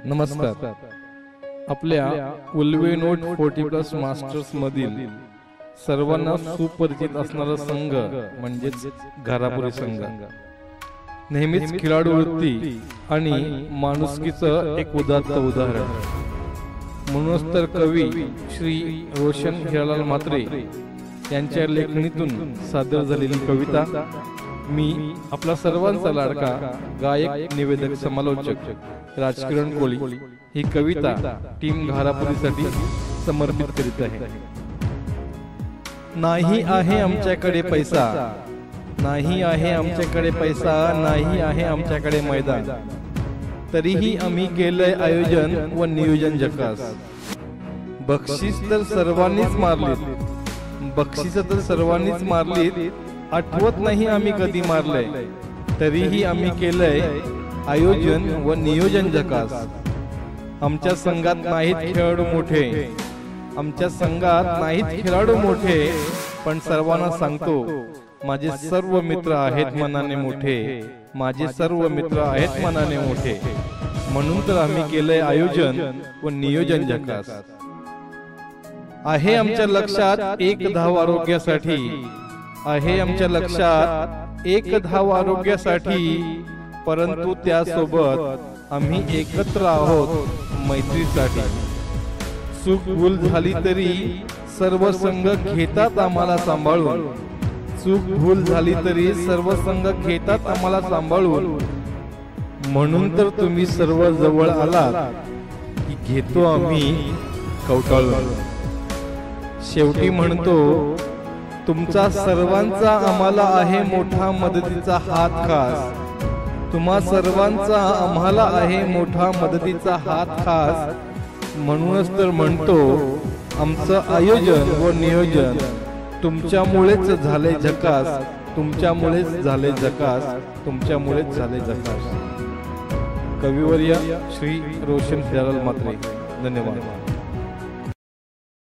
नमस्कार. आपल्या Ulwe note 40+ masters मधील सर्वांना सुपरिचित असणारा संघ म्हणजेच घारापुरी संघ. नेहमीच खेळाडू वृत्ती आणि माणुसकीचं एक उदात्त उदाहरण. म्हणूनच तर कवी श्री रोशन हिरालाल म्हात्रे यांच्या लेखणीतून सादर झालेली कविता मी आपला सर्वांचा लाडका गायक, निवेदक, समालोचक राजकिरण कोळी ही कविता टीम घारापुरीसाठी समर्पित करीत आहे. नाही आहे आमच्याकडे पैसा, नाही आहे आमच्याकडे पैसा, नाही आहे आमच्याकडे मैदान, तरीही आम्ही केलंय आयोजन व नियोजन झकास. बक्षीस तर सर्वांनीच मारलीत, बक्षीस तर सर्वांनीच मारलीत, आठवत नाही आम्ही कधी मारलंय, तरीही आम्ही केलंय आयोजन व नियोजन झकास. आमच्या संघात नाहीत खेळाडू मोठे, आमच्या संघात नाहीत खेळाडू मोठे, पण सर्वांना सांगतो माझे सर्व मित्र आहेत मनाने मोठे, माझे सर्व मित्र आहेत मनाने मोठे. म्हणून तर आम्ही केलंय आयोजन व नियोजन झकास. आहे आमच्या लक्षात एक धाव आरोग्यासाठी, आहे आमच्या लक्षात एक धाव आरोग्यासाठी, परंतु त्यासोबत आम्ही एकत्र आहोत मैत्रीसाठी. चूक भूल झाली तरी सर्व संघ घेतात आम्हाला सांभाळून, चूक भूल झाली तरी सर्व संघ घेतात आम्हाला सांभाळून. म्हणून तर तुम्ही सर्व जवळ आलात की घेतो आम्ही कवटाळून. शेवटी म्हणतो तुमचा सर्वांचा आम्हाला आहे मोठा मदतीचा हात खास, तुम्हा सर्वांचा आम्हाला आहे मोठा मदतीचा हात खास. म्हणूनच तर म्हणतो आमचं आयोजन व नियोजन तुमच्यामुळेच झाले झकास, तुमच्यामुळेच झाले झकास, तुमच्यामुळेच झाले झकास. कविवर्य श्री रोशन हिरालाल म्हात्रे. धन्यवाद.